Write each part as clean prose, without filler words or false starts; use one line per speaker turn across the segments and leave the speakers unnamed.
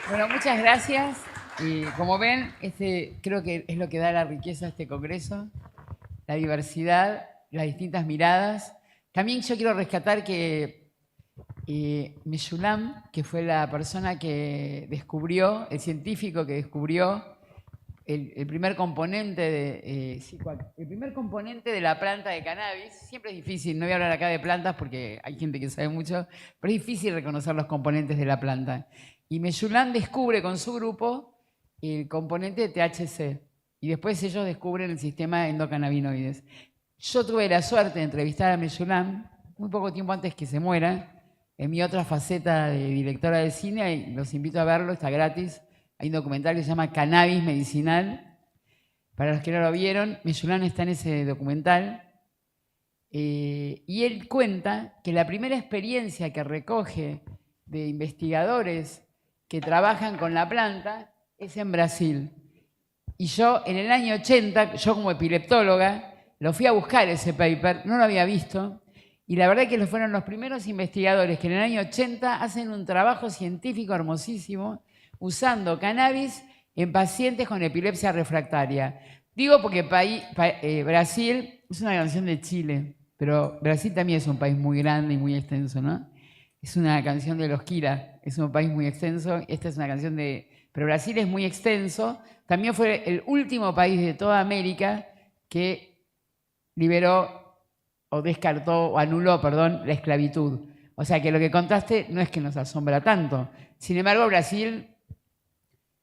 Bueno, muchas gracias. Y como ven, creo que es lo que da la riqueza a este congreso, la diversidad, las distintas miradas. También yo quiero rescatar que Meshulam, que fue la persona que descubrió, el científico que descubrió el primer componente el primer componente de la planta de cannabis. Siempre es difícil, no voy a hablar acá de plantas porque hay gente que sabe mucho, pero es difícil reconocer los componentes de la planta. Y Meshulam descubre con su grupo el componente de THC y después ellos descubren el sistema de endocannabinoides. Yo tuve la suerte de entrevistar a Meshulam muy poco tiempo antes que se muera, en mi otra faceta de directora de cine, y los invito a verlo, está gratis. Hay un documental que se llama Cannabis Medicinal. Para los que no lo vieron, Meshulam está en ese documental. Y él cuenta que la primera experiencia que recoge de investigadores que trabajan con la planta es en Brasil. Y yo en el año 80, yo como epileptóloga, lo fui a buscar ese paper, no lo había visto, y la verdad que fueron los primeros investigadores que en el año 80 hacen un trabajo científico hermosísimo usando cannabis en pacientes con epilepsia refractaria. Digo porque Brasil es una canción de Chile, pero Brasil también es un país muy grande y muy extenso, ¿no? Es una canción de los Kira, es un país muy extenso, esta es una canción de... Pero Brasil es muy extenso, también fue el último país de toda América que liberó o descartó o anuló, perdón, la esclavitud. O sea que lo que contaste no es que nos asombra tanto. Sin embargo, Brasil,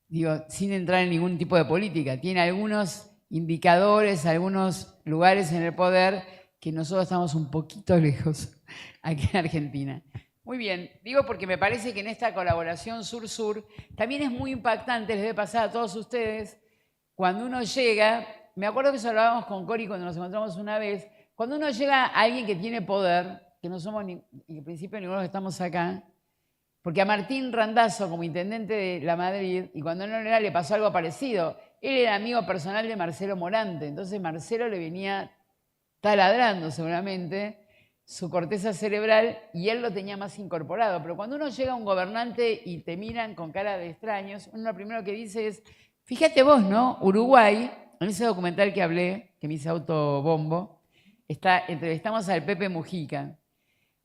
digo, sin entrar en ningún tipo de política, tiene algunos indicadores, algunos lugares en el poder que nosotros estamos un poquito lejos aquí en Argentina. Muy bien, digo porque me parece que en esta colaboración sur-sur también es muy impactante, les debe pasar a todos ustedes, cuando uno llega, me acuerdo que eso hablábamos con Cori cuando nos encontramos una vez, cuando uno llega a alguien que tiene poder, que no somos en principio ninguno que estamos acá, porque a Martín Randazzo, como intendente de la Madrid, y cuando no era, le pasó algo parecido. Él era amigo personal de Marcelo Morante, entonces Marcelo le venía taladrando seguramente su corteza cerebral y él lo tenía más incorporado. Pero cuando uno llega a un gobernante y te miran con cara de extraños, uno lo primero que dice es, fíjate vos, ¿no? Uruguay, en ese documental que hablé, que me hice autobombo, entrevistamos al Pepe Mujica,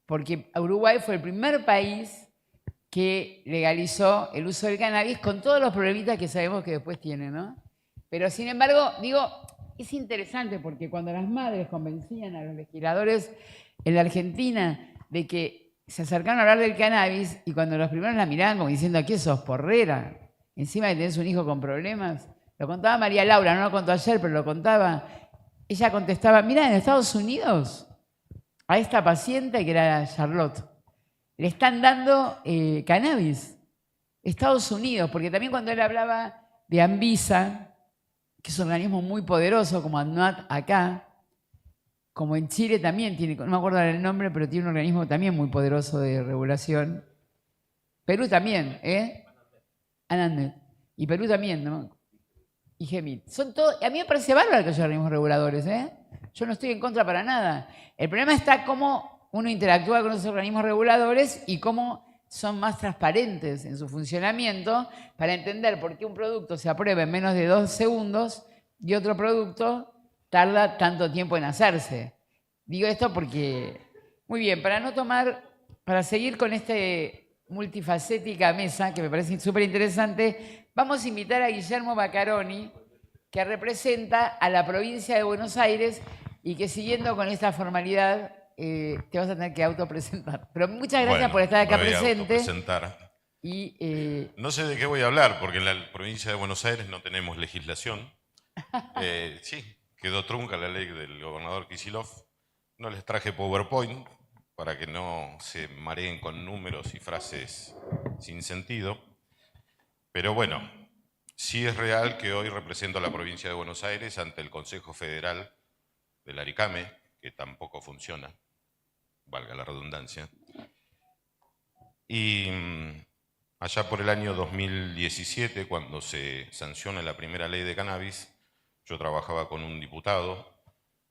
porque Uruguay fue el primer país que legalizó el uso del cannabis con todos los problemitas que sabemos que después tiene, ¿no? Pero sin embargo, digo, es interesante porque cuando las madres convencían a los legisladores en la Argentina de que se acercaron a hablar del cannabis y cuando los primeros la miraban como diciendo, ¿qué sos, porrera? Encima de que tenés un hijo con problemas. Lo contaba María Laura, no lo contó ayer, pero lo contaba. Ella contestaba, mira, en Estados Unidos, a esta paciente que era Charlotte, le están dando cannabis. Estados Unidos, porque también cuando él hablaba de Anvisa, que es un organismo muy poderoso como ANMAT acá, como en Chile también tiene, no me acuerdo el nombre, pero tiene un organismo también muy poderoso de regulación. Perú también, ¿eh? ANANDET. Y Perú también, ¿no? Y GEMIT. Son todos, a mí me parece bárbaro que haya organismos reguladores, ¿eh? Yo no estoy en contra para nada. El problema está cómo uno interactúa con esos organismos reguladores y cómo son más transparentes en su funcionamiento para entender por qué un producto se aprueba en menos de 2 segundos y otro producto tarda tanto tiempo en hacerse. Digo esto porque, muy bien, para seguir con esta multifacética mesa, que me parece súper interesante, vamos a invitar a Guillermo Baccaroni, que representa a la provincia de Buenos Aires y que siguiendo con esta formalidad te vas a tener que autopresentar. Pero muchas gracias por
Bueno,
estar
me
acá
voy a
presente.
autopresentar.
Y,
No sé de qué voy a hablar, porque en la provincia de Buenos Aires no tenemos legislación. Sí, quedó trunca la ley del gobernador Kicillof. No les traje PowerPoint para que no se mareen con números y frases sin sentido. Pero bueno, sí es real que hoy represento a la provincia de Buenos Aires ante el Consejo Federal del Aricame, que tampoco funciona, valga la redundancia. Y allá por el año 2017, cuando se sanciona la primera ley de cannabis, yo trabajaba con un diputado,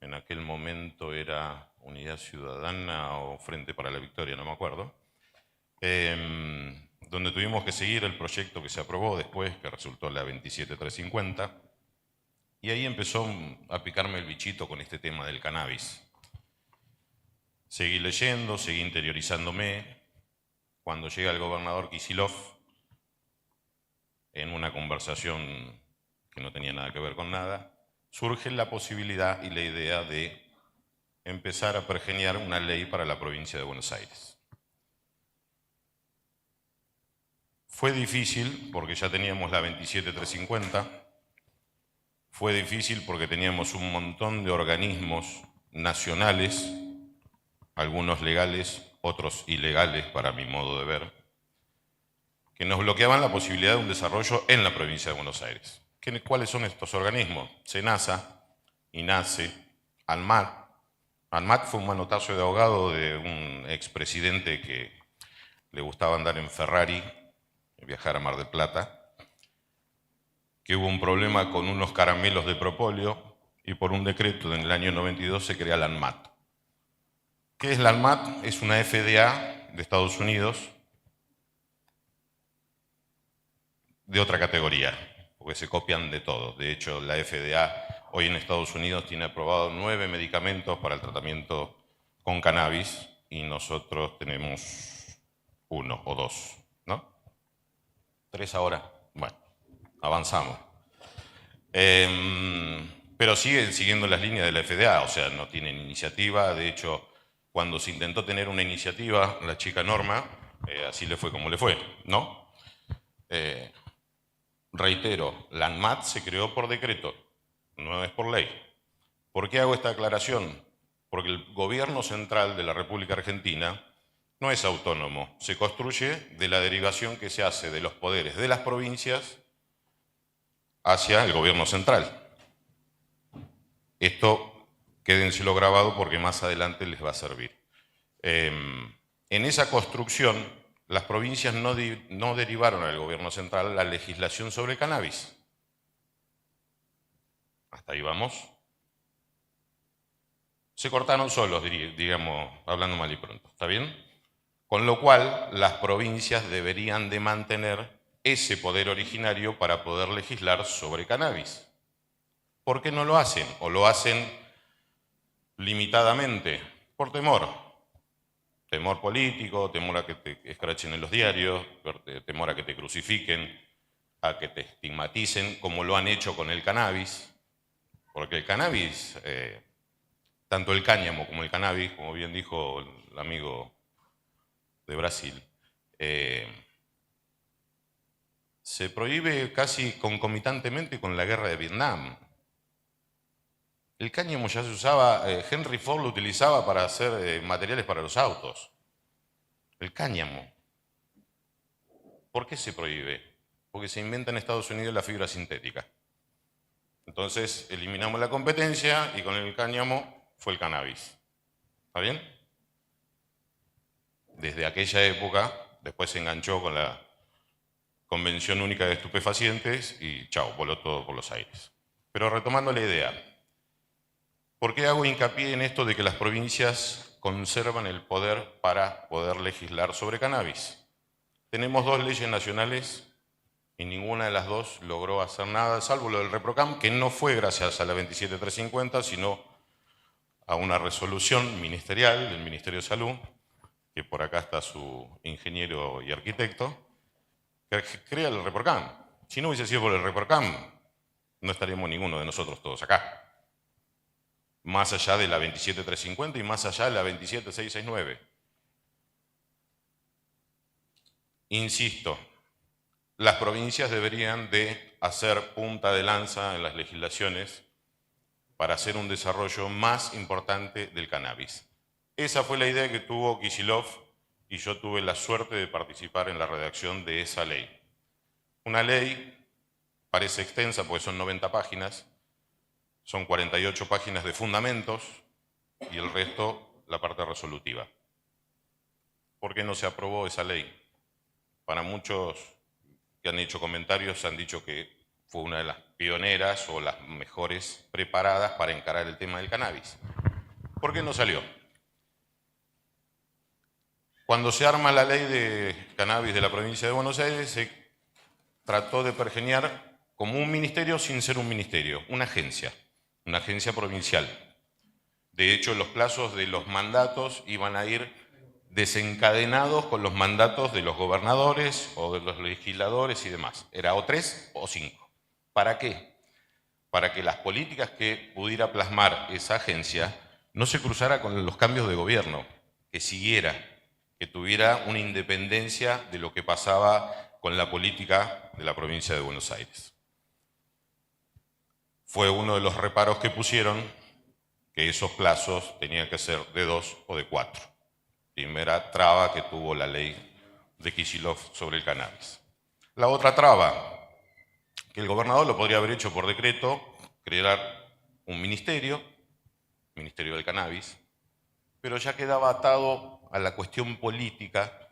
en aquel momento era Unidad Ciudadana o Frente para la Victoria, no me acuerdo, donde tuvimos que seguir el proyecto que se aprobó después, que resultó la 27350, y ahí empezó a picarme el bichito con este tema del cannabis. Seguí leyendo, seguí interiorizándome. Cuando llega el gobernador Kicillof, en una conversación que no tenía nada que ver con nada, surge la posibilidad y la idea de empezar a pergeniar una ley para la provincia de Buenos Aires. Fue difícil porque ya teníamos la 27350, fue difícil porque teníamos un montón de organismos nacionales, algunos legales, otros ilegales para mi modo de ver, que nos bloqueaban la posibilidad de un desarrollo en la provincia de Buenos Aires. ¿Cuáles son estos organismos? SENASA, INASE, ANMAT. ANMAT fue un manotazo de ahogado de un expresidente que le gustaba andar en Ferrari y viajar a Mar del Plata, que hubo un problema con unos caramelos de propóleo y por un decreto en el año 92 se crea la ANMAT. ¿Qué es la ANMAT? Es una FDA de Estados Unidos de otra categoría, porque se copian de todo. De hecho, la FDA hoy en Estados Unidos tiene aprobado 9 medicamentos para el tratamiento con cannabis y nosotros tenemos 1 o 2, ¿no? 3 ahora. Bueno, avanzamos. Pero siguen siguiendo las líneas de la FDA, o sea, no tienen iniciativa. De hecho, cuando se intentó tener una iniciativa, la chica Norma, así le fue como le fue, ¿no? Reitero, la ANMAT se creó por decreto, no es por ley. ¿Por qué hago esta aclaración? Porque el gobierno central de la República Argentina no es autónomo, se construye de la derivación que se hace de los poderes de las provincias hacia el gobierno central. Esto quédenselo grabado porque más adelante les va a servir. En esa construcción, las provincias no derivaron al gobierno central la legislación sobre cannabis. Hasta ahí vamos. Se cortaron solos, digamos, hablando mal y pronto, ¿está bien? Con lo cual, las provincias deberían de mantener ese poder originario para poder legislar sobre cannabis. ¿Por qué no lo hacen? O lo hacen limitadamente, por temor. Temor político, temor a que te escrachen en los diarios, temor a que te crucifiquen, a que te estigmaticen, como lo han hecho con el cannabis. Porque el cannabis, tanto el cáñamo como el cannabis, como bien dijo el amigo de Brasil, se prohíbe casi concomitantemente con la guerra de Vietnam. El cáñamo ya se usaba, Henry Ford lo utilizaba para hacer materiales para los autos. El cáñamo. ¿Por qué se prohíbe? Porque se inventa en Estados Unidos la fibra sintética. Entonces eliminamos la competencia y con el cáñamo fue el cannabis. ¿Está bien? Desde aquella época, después se enganchó con la Convención Única de Estupefacientes y chao, voló todo por los aires. Pero retomando la idea, ¿por qué hago hincapié en esto de que las provincias conservan el poder para poder legislar sobre cannabis? Tenemos 2 leyes nacionales y ninguna de las 2 logró hacer nada, salvo lo del ReproCam, que no fue gracias a la 27350, sino a una resolución ministerial del Ministerio de Salud, que por acá está su ingeniero y arquitecto, que crea el ReproCam. Si no hubiese sido por el ReproCam, no estaríamos ninguno de nosotros todos acá. Más allá de la 27350 y más allá de la 27669. Insisto, las provincias deberían de hacer punta de lanza en las legislaciones para hacer un desarrollo más importante del cannabis. Esa fue la idea que tuvo Kicillof y yo tuve la suerte de participar en la redacción de esa ley. Una ley, parece extensa porque son 90 páginas, son 48 páginas de fundamentos y el resto la parte resolutiva. ¿Por qué no se aprobó esa ley? Para muchos que han hecho comentarios han dicho que fue una de las pioneras o las mejores preparadas para encarar el tema del cannabis. ¿Por qué no salió? Cuando se arma la ley de cannabis de la provincia de Buenos Aires, se trató de pergeñar como un ministerio sin ser un ministerio, una agencia provincial. De hecho, los plazos de los mandatos iban a ir desencadenados con los mandatos de los gobernadores o de los legisladores y demás. Era o 3 o 5. ¿Para qué? Para que las políticas que pudiera plasmar esa agencia no se cruzara con los cambios de gobierno, que siguiera, que tuviera una independencia de lo que pasaba con la política de la provincia de Buenos Aires. Fue uno de los reparos que pusieron que esos plazos tenían que ser de 2 o de 4. Primera traba que tuvo la ley de Kicillof sobre el cannabis. La otra traba, que el gobernador lo podría haber hecho por decreto, crear un ministerio del cannabis, pero ya quedaba atado a la cuestión política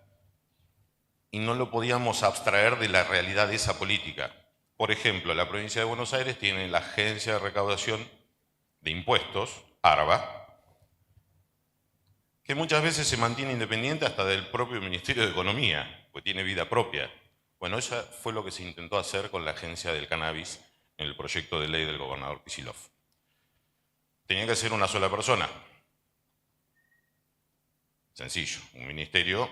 y no lo podíamos abstraer de la realidad de esa política. Por ejemplo, la provincia de Buenos Aires tiene la Agencia de Recaudación de Impuestos, ARBA, que muchas veces se mantiene independiente hasta del propio Ministerio de Economía, pues tiene vida propia. Bueno, eso fue lo que se intentó hacer con la Agencia del Cannabis en el proyecto de ley del gobernador Kicillof. Tenía que ser una sola persona. Sencillo, un ministerio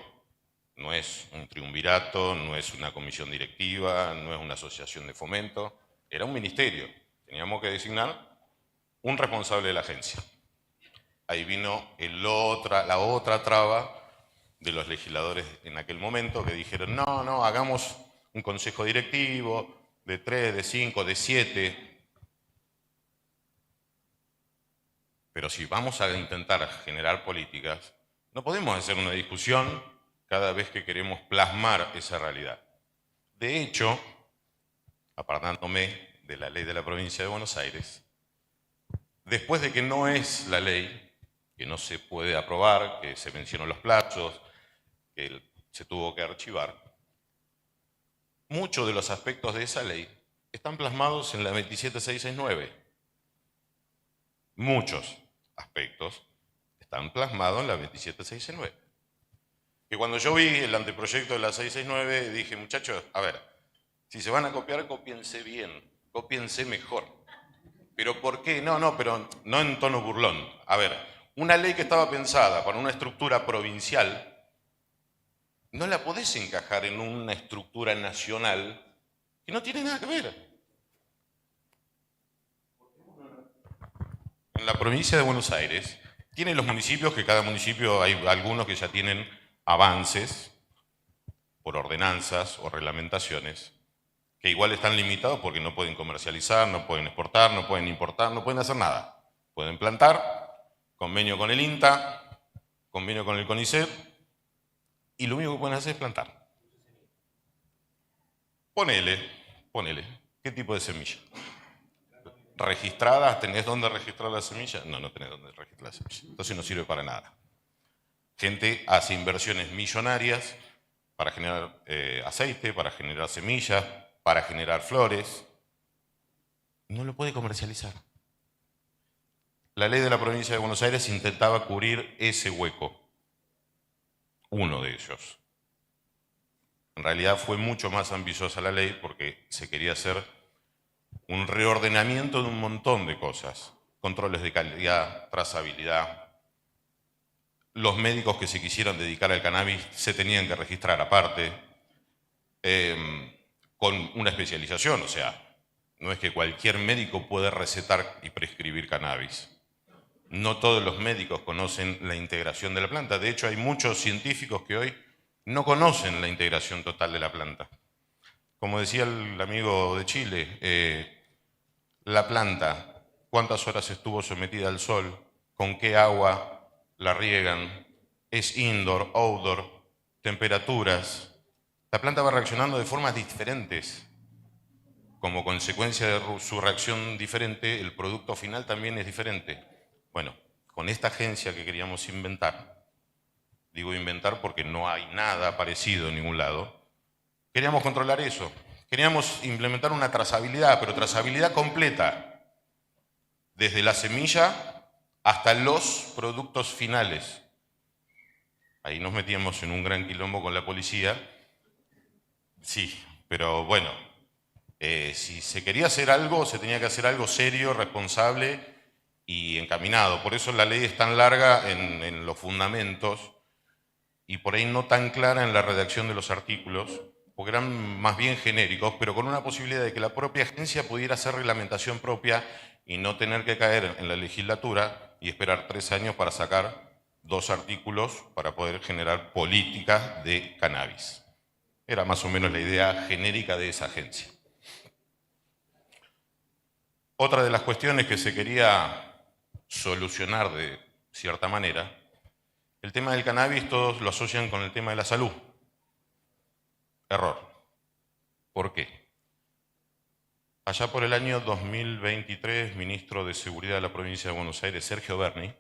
no es un triunvirato, no es una comisión directiva, no es una asociación de fomento, era un ministerio. Teníamos que designar un responsable de la agencia. Ahí vino la otra traba de los legisladores en aquel momento que dijeron, no, hagamos un consejo directivo de 3, de 5, de 7. Pero si vamos a intentar generar políticas, no podemos hacer una discusión cada vez que queremos plasmar esa realidad. De hecho, apartándome de la ley de la provincia de Buenos Aires, después de que no es la ley, que no se puede aprobar, que se mencionó los plazos, que se tuvo que archivar, muchos de los aspectos de esa ley están plasmados en la 27669. Muchos aspectos están plasmados en la 27669. Que cuando yo vi el anteproyecto de la 669 dije, muchachos, a ver, si se van a copiar, cópiense bien, cópiense mejor. ¿Pero por qué? Pero no en tono burlón. A ver, una ley que estaba pensada para una estructura provincial, no la podés encajar en una estructura nacional que no tiene nada que ver. En la provincia de Buenos Aires tiene los municipios, que cada municipio hay algunos que ya tienen avances por ordenanzas o reglamentaciones, que igual están limitados porque no pueden comercializar, no pueden exportar, no pueden importar, no pueden hacer nada. Pueden plantar, convenio con el INTA, convenio con el CONICET, y lo único que pueden hacer es plantar. Ponele, ¿qué tipo de semilla? ¿Registrada? ¿Tenés dónde registrar la semilla? No tenés dónde registrar la semilla. Entonces no sirve para nada. Gente hace inversiones millonarias para generar aceite, para generar semillas, para generar flores. No lo puede comercializar. La ley de la provincia de Buenos Aires intentaba cubrir ese hueco. Uno de ellos. En realidad fue mucho más ambiciosa la ley porque se quería hacer un reordenamiento de un montón de cosas. Controles de calidad, trazabilidad. Los médicos que se quisieran dedicar al cannabis se tenían que registrar aparte, con una especialización. O sea, no es que cualquier médico puede recetar y prescribir cannabis. No todos los médicos conocen la integración de la planta. De hecho, hay muchos científicos que hoy no conocen la integración total de la planta. Como decía el amigo de Chile, la planta, ¿cuántas horas estuvo sometida al sol? ¿Con qué agua la riegan? ¿Es indoor, outdoor? ¿Temperaturas? La planta va reaccionando de formas diferentes. Como consecuencia de su reacción diferente, el producto final también es diferente. Bueno, con esta agencia que queríamos inventar, digo inventar porque no hay nada parecido en ningún lado, queríamos controlar eso. Queríamos implementar una trazabilidad, pero trazabilidad completa, desde la semilla hasta los productos finales. Ahí nos metíamos en un gran quilombo con la policía. Sí, pero bueno, si se quería hacer algo, se tenía que hacer algo serio, responsable y encaminado. Por eso la ley es tan larga en los fundamentos y por ahí no tan clara en la redacción de los artículos, porque eran más bien genéricos, pero con una posibilidad de que la propia agencia pudiera hacer reglamentación propia y no tener que caer en la legislatura y esperar 3 años para sacar 2 artículos para poder generar políticas de cannabis. Era más o menos la idea genérica de esa agencia. Otra de las cuestiones que se quería solucionar de cierta manera, el tema del cannabis todos lo asocian con el tema de la salud. Error. ¿Por qué? Allá por el año 2023, ministro de Seguridad de la provincia de Buenos Aires, Sergio Berni,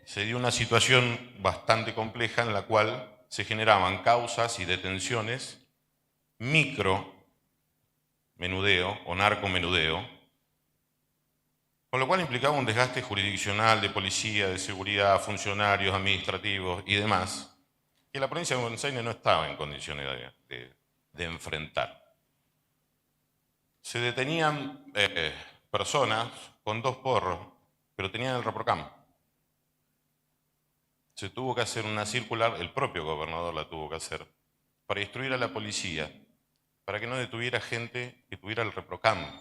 se dio una situación bastante compleja en la cual se generaban causas y detenciones micro menudeo o narcomenudeo, con lo cual implicaba un desgaste jurisdiccional de policía, de seguridad, funcionarios administrativos y demás, que la provincia de Buenos Aires no estaba en condiciones de enfrentar. Se detenían personas con 2 porros, pero tenían el ReproCam. Se tuvo que hacer una circular, el propio gobernador la tuvo que hacer, para instruir a la policía, para que no detuviera gente que tuviera el ReproCam.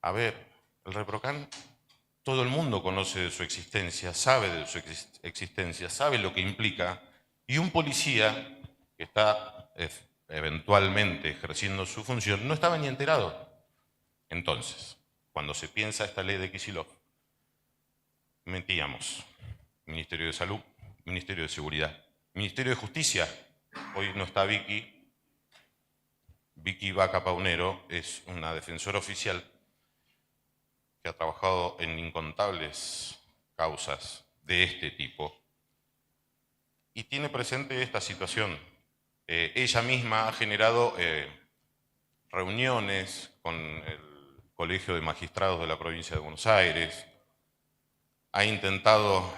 A ver, el ReproCam, todo el mundo conoce de su existencia, sabe de su existencia, sabe lo que implica, y un policía que está eventualmente ejerciendo su función no estaba ni enterado. Entonces, cuando se piensa esta ley de Kicillof, mentíamos. Ministerio de Salud, Ministerio de Seguridad, Ministerio de Justicia. Hoy no está Vicky. Vicky Vaca Paunero es una defensora oficial que ha trabajado en incontables causas de este tipo y tiene presente esta situación. Ella misma ha generado reuniones con el Colegio de Magistrados de la provincia de Buenos Aires, ha intentado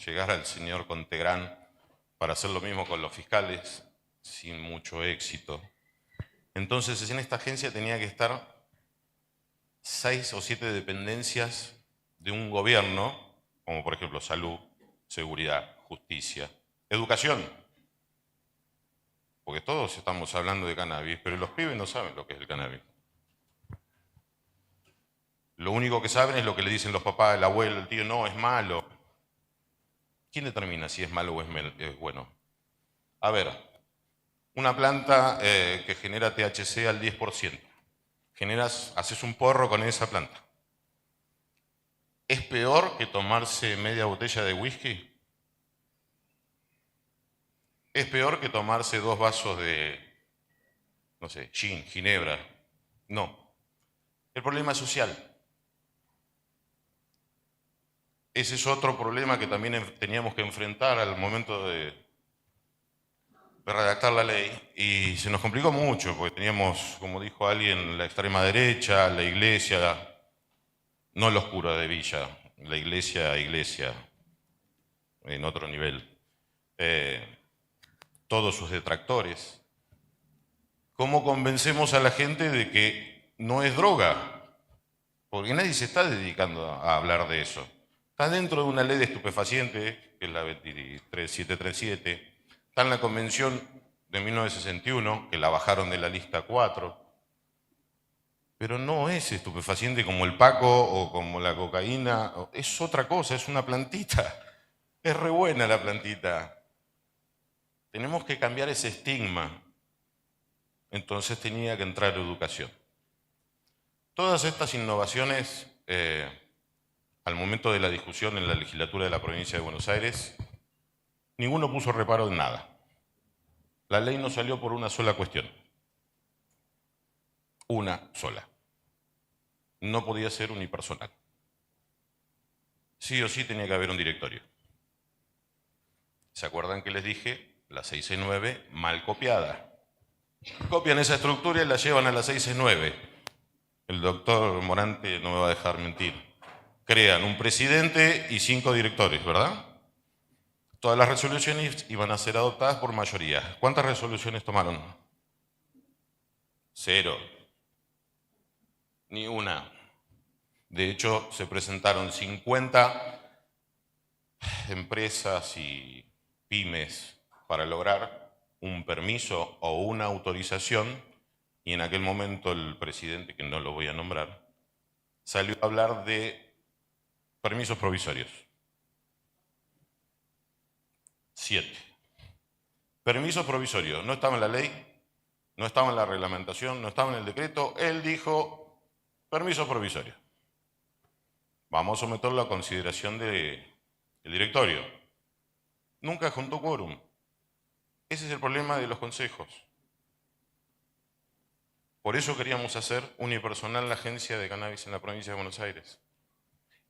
llegar al señor Contegrán para hacer lo mismo con los fiscales, sin mucho éxito. Entonces, en esta agencia tenía que estar 6 o 7 dependencias de un gobierno, como por ejemplo salud, seguridad, justicia, educación, porque todos estamos hablando de cannabis, pero los pibes no saben lo que es el cannabis. Lo único que saben es lo que le dicen los papás, el abuelo, el tío, no, es malo. ¿Quién determina si es malo o es bueno? A ver, una planta que genera THC al 10%, haces un porro con esa planta. ¿Es peor que tomarse media botella de whisky? ¿Es peor que tomarse 2 vasos de, no sé, gin, ginebra? No. El problema es social. Ese es otro problema que también teníamos que enfrentar al momento de redactar la ley y se nos complicó mucho porque teníamos, como dijo alguien, la extrema derecha, la iglesia, no los curas de Villa, la iglesia, en otro nivel, todos sus detractores. ¿Cómo convencemos a la gente de que no es droga? Porque nadie se está dedicando a hablar de eso. Está dentro de una ley de estupefacientes, que es la 23737, está en la Convención de 1961, que la bajaron de la lista 4, pero no es estupefaciente como el paco o como la cocaína, es otra cosa, es una plantita, es re buena la plantita. Tenemos que cambiar ese estigma, entonces tenía que entrar educación. Todas estas innovaciones, al momento de la discusión en la legislatura de la provincia de Buenos Aires, ninguno puso reparo en nada. La ley no salió por una sola cuestión. Una sola. No podía ser unipersonal. Sí o sí tenía que haber un directorio. ¿Se acuerdan que les dije? La 669 mal copiada. Copian esa estructura y la llevan a la 669. El doctor Morante no me va a dejar mentir. Crean un presidente y 5 directores, ¿verdad? Todas las resoluciones iban a ser adoptadas por mayoría. ¿Cuántas resoluciones tomaron? 0. Ni una. De hecho, se presentaron 50 empresas y pymes para lograr un permiso o una autorización, y en aquel momento el presidente, que no lo voy a nombrar, salió a hablar de permisos provisorios. 7. Permisos provisorios. No estaba en la ley, no estaba en la reglamentación, no estaba en el decreto. Él dijo, permiso provisorio. Vamos a someterlo a consideración del directorio. Nunca juntó quórum. Ese es el problema de los consejos. Por eso queríamos hacer unipersonal la agencia de cannabis en la provincia de Buenos Aires.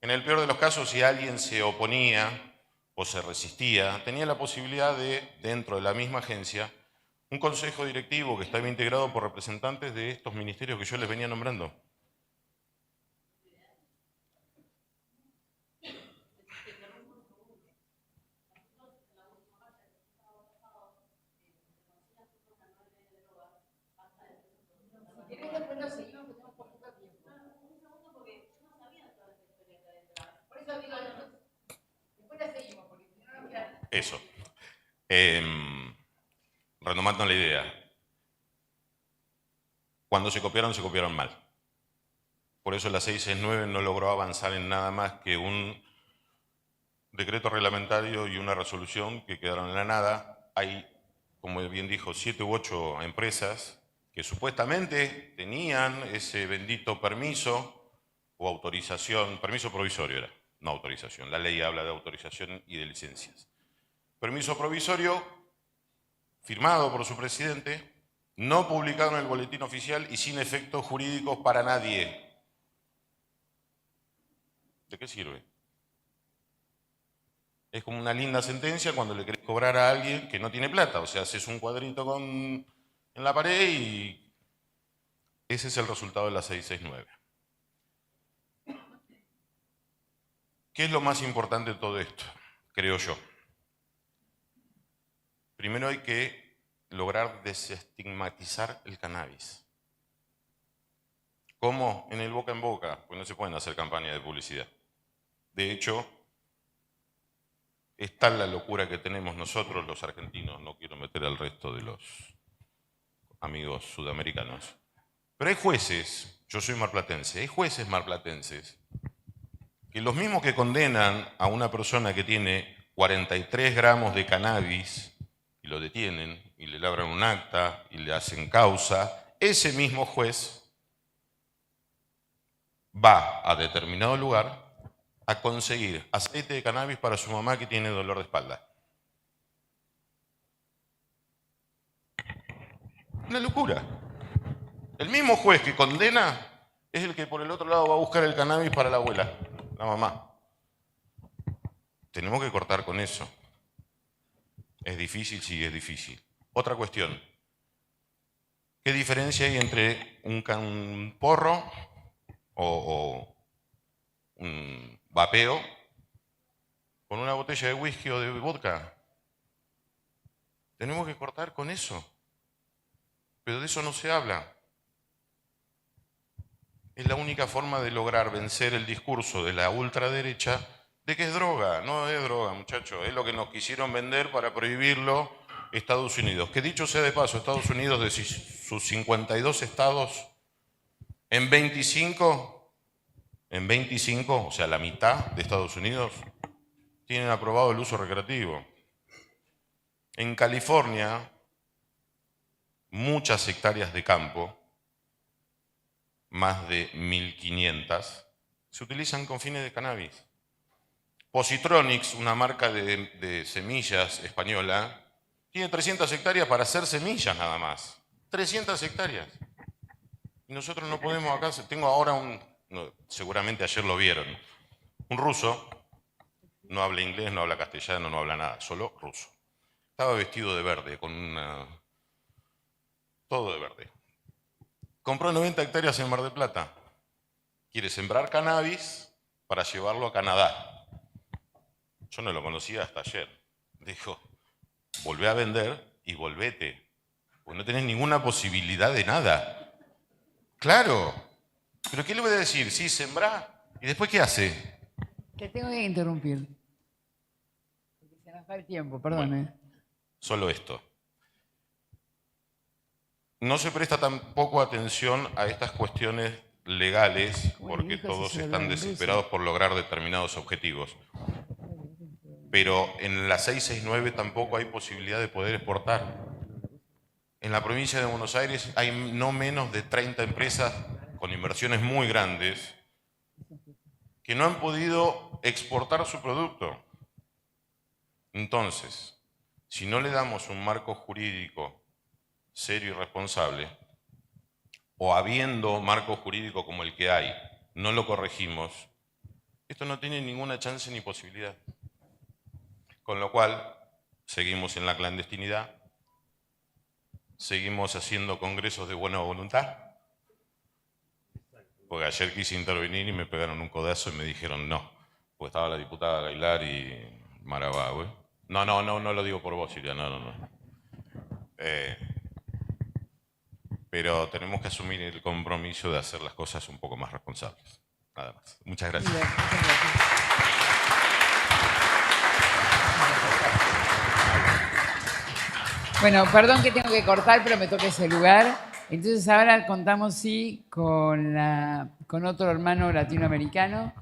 En el peor de los casos, si alguien se oponía o se resistía, tenía la posibilidad de, dentro de la misma agencia, un consejo directivo que estaba integrado por representantes de estos ministerios que yo les venía nombrando. Eso. Retomando la idea. Cuando se copiaron mal. Por eso la 669 no logró avanzar en nada más que un decreto reglamentario y una resolución que quedaron en la nada. Hay, como bien dijo, 7 u 8 empresas que supuestamente tenían ese bendito permiso o autorización, permiso provisorio era, no autorización. La ley habla de autorización y de licencias. Permiso provisorio firmado por su presidente, no publicado en el boletín oficial y sin efectos jurídicos para nadie. ¿De qué sirve? Es como una linda sentencia cuando le querés cobrar a alguien que no tiene plata. O sea, haces un cuadrito en la pared y ese es el resultado de la 669. ¿Qué es lo más importante de todo esto? Creo yo. Primero hay que lograr desestigmatizar el cannabis. ¿Cómo? En el boca en boca, pues no se pueden hacer campañas de publicidad. De hecho, es tal la locura que tenemos nosotros los argentinos, no quiero meter al resto de los amigos sudamericanos, pero hay jueces, yo soy marplatense, hay jueces marplatenses que los mismos que condenan a una persona que tiene 43 gramos de cannabis y lo detienen y le labran un acta y le hacen causa, ese mismo juez va a determinado lugar a conseguir aceite de cannabis para su mamá que tiene dolor de espalda. Una locura. El mismo juez que condena es el que por el otro lado va a buscar el cannabis para la abuela, la mamá. Tenemos que cortar con eso. ¿Es difícil? Sí, es difícil. Otra cuestión. ¿Qué diferencia hay entre un porro o un vapeo con una botella de whisky o de vodka? Tenemos que cortar con eso. Pero de eso no se habla. Es la única forma de lograr vencer el discurso de la ultraderecha de que es droga. No es droga, muchachos. Es lo que nos quisieron vender para prohibirlo Estados Unidos. Que dicho sea de paso, Estados Unidos de sus 52 estados, en 25, o sea, la mitad de Estados Unidos, tienen aprobado el uso recreativo. En California, muchas hectáreas de campo, más de 1.500, se utilizan con fines de cannabis. Positronics, una marca de semillas española, tiene 300 hectáreas para hacer semillas nada más. 300 hectáreas. Y nosotros no podemos acá, tengo ahora seguramente ayer lo vieron, un ruso, no habla inglés, no habla castellano, no habla nada, solo ruso. Estaba vestido de verde, todo de verde. Compró 90 hectáreas en Mar del Plata. Quiere sembrar cannabis para llevarlo a Canadá. Yo no lo conocía hasta ayer. Dijo, volvé a vender y volvete. Pues no tenés ninguna posibilidad de nada. Claro. ¿Pero qué le voy a decir? Sí, sembrá. ¿Y después qué hace?
Te tengo que interrumpir. Porque se nos va el tiempo, perdón.
Bueno, solo esto. No se presta tampoco atención a estas cuestiones legales porque todos están desesperados por lograr determinados objetivos. Pero en la 669 tampoco hay posibilidad de poder exportar. En la provincia de Buenos Aires hay no menos de 30 empresas con inversiones muy grandes que no han podido exportar su producto. Entonces, si no le damos un marco jurídico serio y responsable, o habiendo marco jurídico como el que hay, no lo corregimos, esto no tiene ninguna chance ni posibilidad. Con lo cual, seguimos en la clandestinidad, seguimos haciendo congresos de buena voluntad, porque ayer quise intervenir y me pegaron un codazo y me dijeron no, porque estaba la diputada Gailar y Marabagüe. No lo digo por vos, Silvia, no. Pero tenemos que asumir el compromiso de hacer las cosas un poco más responsables. Nada más. Muchas gracias.
Muchas gracias. Bueno, perdón que tengo que cortar, pero me toca ese lugar. Entonces ahora contamos sí con otro hermano latinoamericano,